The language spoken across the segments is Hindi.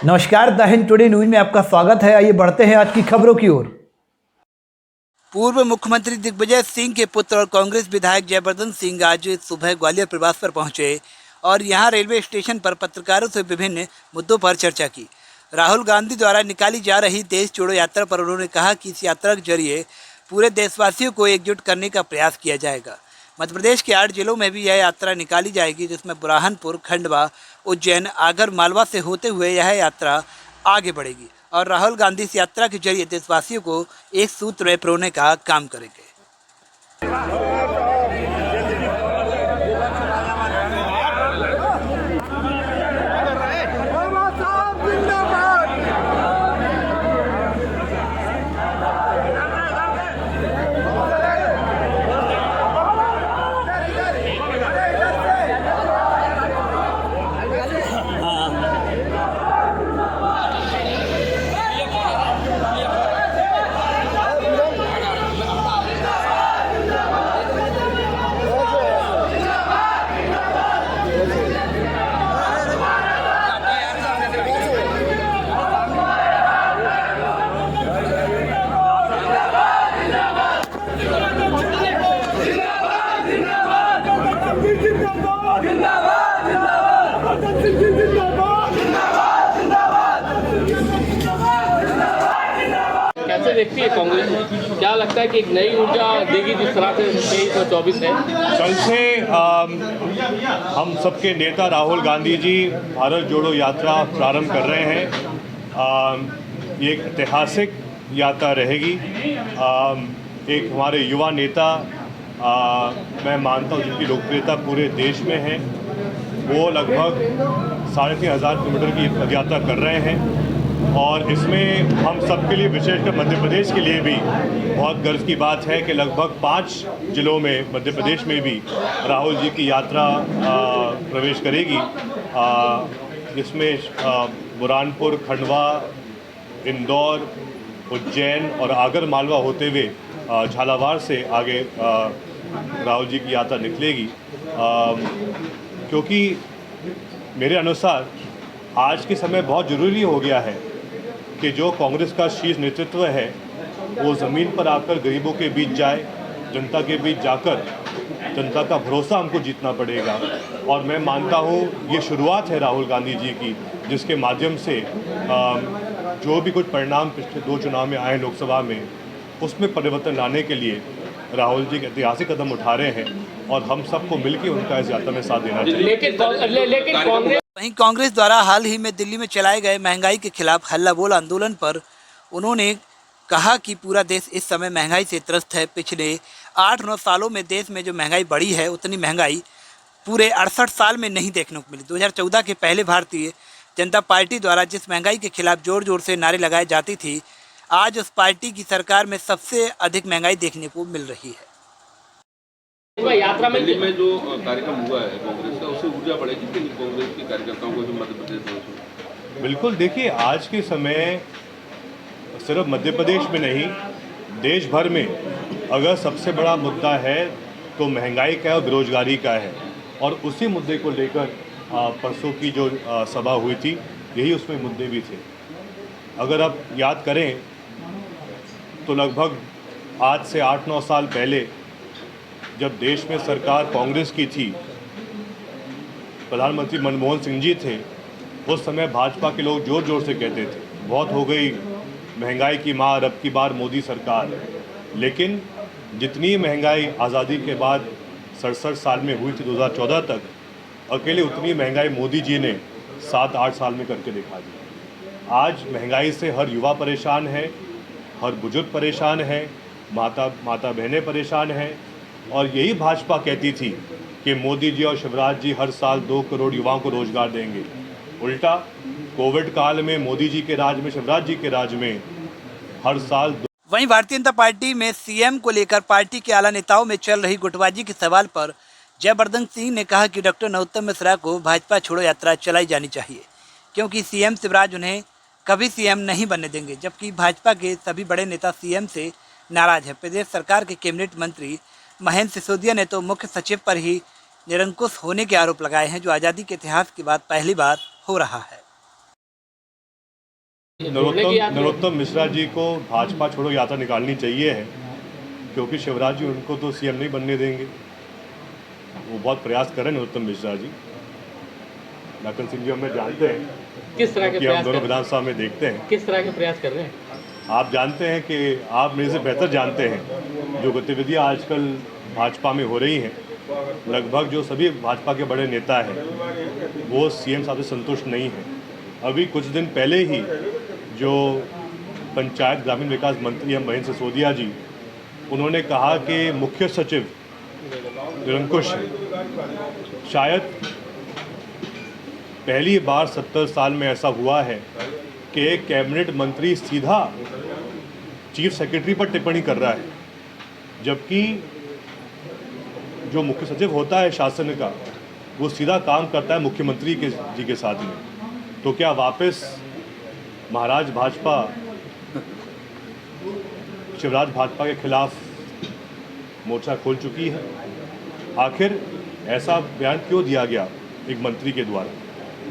नमस्कार, द हिंद टुडे न्यूज में आपका स्वागत है। आइए बढ़ते हैं आज की खबरों की ओर। पूर्व मुख्यमंत्री दिग्विजय सिंह के पुत्र और कांग्रेस विधायक जयवर्धन सिंह आज सुबह ग्वालियर प्रवास पर पहुंचे और यहां रेलवे स्टेशन पर पत्रकारों से विभिन्न मुद्दों पर चर्चा की। राहुल गांधी द्वारा निकाली जा रही देश जोड़ो यात्रा पर उन्होंने कहा कि इस यात्रा के जरिए पूरे देशवासियों को एकजुट करने का प्रयास किया जाएगा। मध्य प्रदेश के 8 जिलों में भी यह यात्रा निकाली जाएगी, जिसमें बुरहानपुर, खंडवा, उज्जैन, आगर मालवा से होते हुए यह यात्रा आगे बढ़ेगी और राहुल गांधी इस यात्रा के जरिए देशवासियों को एक सूत्र में पिरोने का काम करेंगे। कैसे देखती है कांग्रेस? क्या लगता है कि एक नई ऊर्जा देगी जिस तरह से 23 और 24 है? कल से हम सबके नेता राहुल गांधी जी भारत जोड़ो यात्रा प्रारंभ कर रहे हैं। ये एक ऐतिहासिक यात्रा रहेगी। एक हमारे युवा नेता, मैं मानता हूँ जिनकी लोकप्रियता पूरे देश में है, वो लगभग 3,500 किलोमीटर की पदयात्रा कर रहे हैं और इसमें हम सबके लिए, विशेषकर मध्य प्रदेश के लिए भी बहुत गर्व की बात है कि लगभग 5 जिलों में मध्य प्रदेश में भी राहुल जी की यात्रा प्रवेश करेगी। इसमें बुरहानपुर, खंडवा, इंदौर, उज्जैन और आगर मालवा होते हुए झालावाड़ से आगे राहुल जी की यात्रा निकलेगी। क्योंकि मेरे अनुसार आज के समय बहुत ज़रूरी हो गया है कि जो कांग्रेस का शीर्ष नेतृत्व है वो ज़मीन पर आकर गरीबों के बीच जाए, जनता के बीच जाकर जनता का भरोसा हमको जीतना पड़ेगा। और मैं मानता हूँ ये शुरुआत है राहुल गांधी जी की, जिसके माध्यम से जो भी कुछ परिणाम पिछले 2 चुनाव में आए लोकसभा में, उसमें परिवर्तन लाने के लिए राहुल जी के ऐतिहासिक कदम उठा रहे हैं और हम सबको मिलकर उनका इस यात्रा में साथ देना चाहिए। वहीं कांग्रेस द्वारा हाल ही में दिल्ली में चलाए गए महंगाई के खिलाफ हल्ला बोल आंदोलन पर उन्होंने कहा कि पूरा देश इस समय महंगाई से त्रस्त है। पिछले 8-9 सालों में देश में जो महंगाई बढ़ी है, उतनी महंगाई पूरे 68 साल में नहीं देखने को मिली। 2014 के पहले भारतीय जनता पार्टी द्वारा जिस महंगाई के खिलाफ जोर जोर से नारे लगाए जाती थी, आज उस पार्टी की सरकार में सबसे अधिक महंगाई देखने को मिल रही है। यात्रा में दिल्ली में जो कार्यक्रम हुआ है कांग्रेस का, उससे ऊर्जा बढ़ेगी कि कांग्रेस के कार्यकर्ताओं को मध्य प्रदेश में? बिल्कुल, देखिए आज के समय सिर्फ मध्य प्रदेश में नहीं, देश भर में अगर सबसे बड़ा मुद्दा है तो महंगाई का और बेरोजगारी का है। और उसी मुद्दे को लेकर परसों की जो सभा हुई थी, यही उसमें मुद्दे भी थे। अगर आप याद करें तो लगभग आज से 8-9 साल पहले जब देश में सरकार कांग्रेस की थी, प्रधानमंत्री मनमोहन सिंह जी थे, उस समय भाजपा के लोग जोर जोर से कहते थे बहुत हो गई महंगाई की मार, अब की बार मोदी सरकार। लेकिन जितनी महंगाई आज़ादी के बाद 67 साल में हुई थी 2014 तक, अकेले उतनी महंगाई मोदी जी ने 7-8 साल में करके दिखा दी। आज महंगाई से हर युवा परेशान है, हर बुजुर्ग परेशान है, माता बहनें परेशान हैं। और यही भाजपा कहती थी कि मोदी जी और शिवराज जी हर साल 2 करोड़ युवाओं को रोजगार देंगे। उल्टा कोविड काल में मोदी जी के राज में, शिवराज जी के राज में हर साल वहीं भारतीय जनता पार्टी में सीएम को लेकर पार्टी के आला नेताओं में चल रही गुटबाजी के सवाल पर जयवर्धन सिंह ने कहा कि डॉक्टर नरोत्तम मिश्रा को भाजपा छोड़ो यात्रा चलाई जानी चाहिए, क्योंकि सीएम शिवराज उन्हें कभी सीएम नहीं बनने देंगे। जबकि भाजपा के सभी बड़े नेता सीएम से नाराज है। प्रदेश सरकार के कैबिनेट मंत्री महेंद्र सिसोदिया ने तो मुख्य सचिव पर ही निरंकुश होने के आरोप लगाए हैं, जो आज़ादी के इतिहास के बाद पहली बार हो रहा है। जोड़ने की यात्रा नरोत्तम मिश्रा जी को भाजपा छोड़ो यात्रा निकालनी चाहिए है, क्योंकि शिवराज जी उनको तो सीएम नहीं बनने देंगे। वो बहुत प्रयास कर रहे हैं नरोत्तम मिश्रा जी। लाखन सिंह जी हमें जानते हैं किस तरह के कि हम प्रयास दोनों कर विधानसभा में देखते हैं। किस तरह के प्रयास कर रहे हैं? आप जानते हैं कि आप मेरे से बेहतर जानते हैं जो गतिविधियां आजकल भाजपा में हो रही हैं। लगभग जो सभी भाजपा के बड़े नेता हैं वो सीएम साहब से संतुष्ट नहीं हैं। अभी कुछ दिन पहले ही जो पंचायत ग्रामीण विकास मंत्री हैं महेंद्र सिसोदिया जी, उन्होंने कहा कि मुख्य सचिव निरंकुश है। शायद पहली बार 70 साल में ऐसा हुआ है कि एक कैबिनेट मंत्री सीधा चीफ सेक्रेटरी पर टिप्पणी कर रहा है, जबकि जो मुख्य सचिव होता है शासन का वो सीधा काम करता है मुख्यमंत्री जी के साथ में। तो क्या वापस महाराज भाजपा शिवराज भाजपा के खिलाफ मोर्चा खोल चुकी है? आखिर ऐसा बयान क्यों दिया गया एक मंत्री के द्वारा?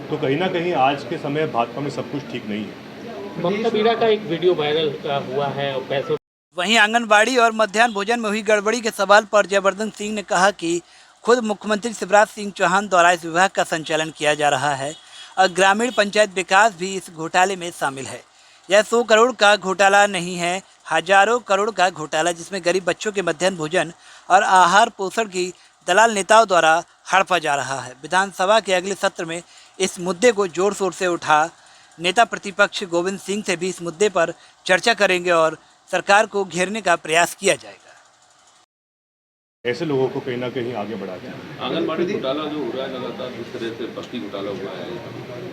तो कहीं ना कहीं आज के समय भाजपा में सब कुछ ठीक नहीं है। ममता मीरा का एक वीडियो वायरल हुआ है और पैसों वहीं आंगनबाड़ी और मध्याह्न भोजन में हुई गड़बड़ी के सवाल पर जयवर्धन सिंह ने कहा कि खुद मुख्यमंत्री शिवराज सिंह चौहान द्वारा इस विभाग का संचालन किया जा रहा है और ग्रामीण पंचायत विकास भी इस घोटाले में शामिल है। यह 100 करोड़ का घोटाला नहीं है, हजारों करोड़ का घोटाला, जिसमें गरीब बच्चों के मध्याह्न भोजन और आहार पोषण की दलाल नेताओं द्वारा हड़पा जा रहा है। विधानसभा के अगले सत्र में इस मुद्दे को जोर शोर से उठा नेता प्रतिपक्ष गोविंद सिंह से भी इस मुद्दे पर चर्चा करेंगे और सरकार को घेरने का प्रयास किया जाएगा। ऐसे लोगों को कहीं ना कहीं आगे बढ़ाते हैं। आंगनबाड़ी घोटाला जो हो रहा है लगातार, जिस तरह से बस्ती घोटाला हुआ है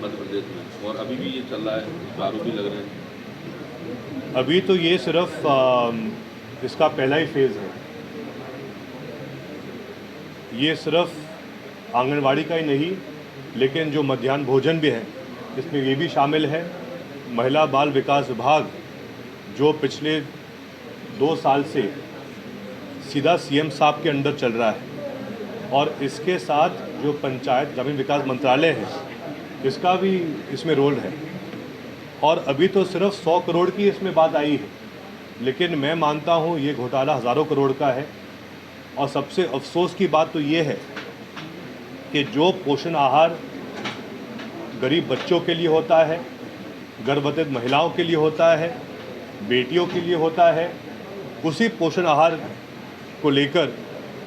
मध्य प्रदेश में, और अभी भी ये चल रहा है, आरोप भी लग रहे हैं। अभी तो ये सिर्फ इसका पहला ही फेज़ है। ये सिर्फ आंगनवाड़ी का ही नहीं, लेकिन जो मध्याह्न भोजन भी है इसमें ये भी शामिल है। महिला बाल विकास विभाग जो पिछले 2 साल से सीधा सीएम साहब के अंडर चल रहा है, और इसके साथ जो पंचायत ग्रामीण विकास मंत्रालय है इसका भी इसमें रोल है। और अभी तो सिर्फ 100 करोड़ की इसमें बात आई है, लेकिन मैं मानता हूँ ये घोटाला हज़ारों करोड़ का है। और सबसे अफसोस की बात तो ये है कि जो पोषण आहार गरीब बच्चों के लिए होता है, गर्भवती महिलाओं के लिए होता है, बेटियों के लिए होता है, उसी पोषण आहार को लेकर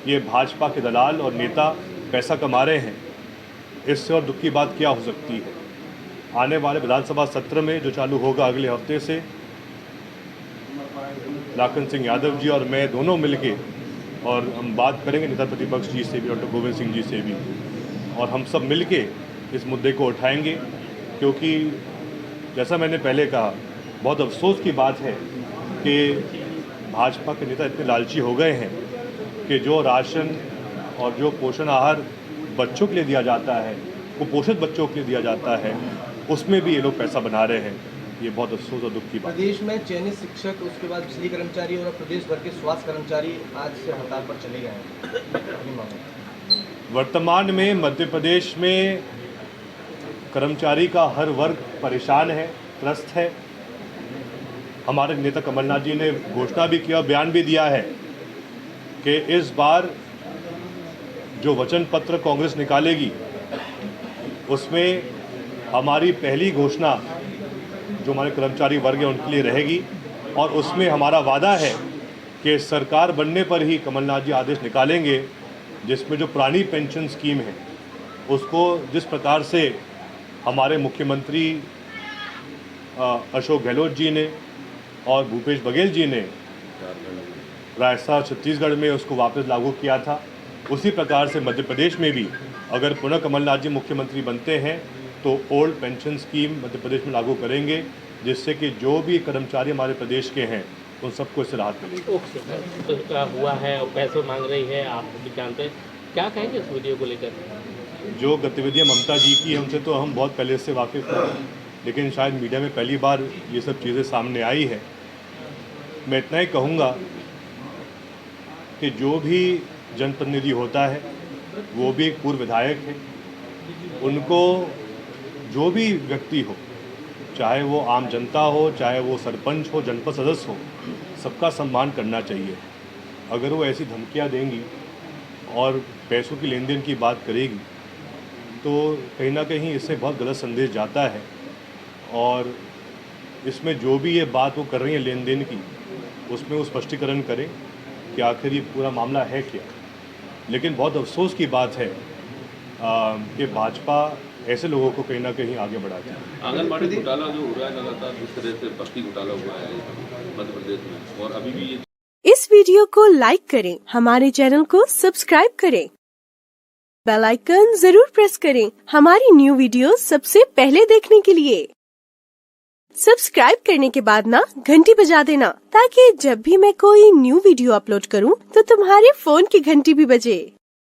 ये भाजपा के दलाल और नेता पैसा कमा रहे हैं। इससे और दुख की बात क्या हो सकती है? आने वाले विधानसभा सत्र में जो चालू होगा अगले हफ्ते से, लाखन सिंह यादव जी और मैं दोनों मिलके, और हम बात करेंगे नेता प्रतिपक्ष जी से भी, डॉक्टर गोविंद सिंह जी से भी, और हम सब मिलके इस मुद्दे को उठाएंगे। क्योंकि जैसा मैंने पहले कहा, बहुत अफसोस की बात है कि भाजपा के नेता इतने लालची हो गए हैं कि जो राशन और जो पोषण आहार बच्चों के लिए दिया जाता है, कुपोषित बच्चों के लिए दिया जाता है, उसमें भी ये लोग पैसा बना रहे हैं। ये बहुत अफसोस और दुख की बात है। प्रदेश में चयनित शिक्षक, उसके बाद बिजली कर्मचारी और प्रदेश भर के स्वास्थ्य कर्मचारी आज से हड़ताल पर चले गए हैं। वर्तमान में मध्य प्रदेश में कर्मचारी का हर वर्ग परेशान है, त्रस्त है। हमारे नेता कमलनाथ जी ने घोषणा भी किया, बयान भी दिया है कि इस बार जो वचन पत्र कांग्रेस निकालेगी उसमें हमारी पहली घोषणा जो हमारे कर्मचारी वर्ग है उनके लिए रहेगी। और उसमें हमारा वादा है कि सरकार बनने पर ही कमलनाथ जी आदेश निकालेंगे जिसमें जो पुरानी पेंशन स्कीम है उसको जिस प्रकार से हमारे मुख्यमंत्री अशोक गहलोत जी ने और भूपेश बघेल जी ने राजस्थान छत्तीसगढ़ में उसको वापस लागू किया था, उसी प्रकार से मध्य प्रदेश में भी अगर पुनः कमलनाथ जी मुख्यमंत्री बनते हैं तो old pension scheme Madhya Pradesh में लागू करेंगे, जिससे कि जो भी कर्मचारी हमारे प्रदेश के हैं उन सबको इससे राहत मिलेगी। ओके हुआ है और पैसे मांग रही है, आप भी जानते हैं, क्या कहेंगे इस वीडियो को लेकर? जो गतिविधियां ममता जी की हैं उनसे तो हम बहुत पहले से वाकिफ़ हैं, लेकिन शायद मीडिया में पहली बार ये सब चीज़ें सामने आई है। मैं इतना ही कहूँगा कि जो भी जनप्रतिनिधि होता है वो भी एक पूर्व विधायक है, उनको जो भी व्यक्ति हो चाहे वो आम जनता हो, चाहे वो सरपंच हो, जनपद सदस्य हो, सबका सम्मान करना चाहिए। अगर वो ऐसी धमकियां देंगी और पैसों की लेन देन की बात करेगी तो कहीं ना कहीं इससे बहुत गलत संदेश जाता है। और इसमें जो भी ये बात वो कर रही है लेन देन की, उसमें वो स्पष्टीकरण करें कि आखिर ये पूरा मामला है क्या। लेकिन बहुत अफसोस की बात है कि भाजपा ऐसे लोगों को कहीं ना कहीं आगे बढ़ाती है। आंगनबाड़ी घोटाला जो हो रहा है लगातार, जिस तरह से भर्ती घोटाला हुआ है मध्य प्रदेश में, और अभी भी ये इस वीडियो को लाइक करें, हमारे चैनल को सब्सक्राइब करें, बेल आइकन जरूर प्रेस करें हमारी न्यू वीडियो सबसे पहले देखने के लिए। सब्सक्राइब करने के बाद ना घंटी बजा देना, ताकि जब भी मैं कोई न्यू वीडियो अपलोड करूं तो तुम्हारे फोन की घंटी भी बजे।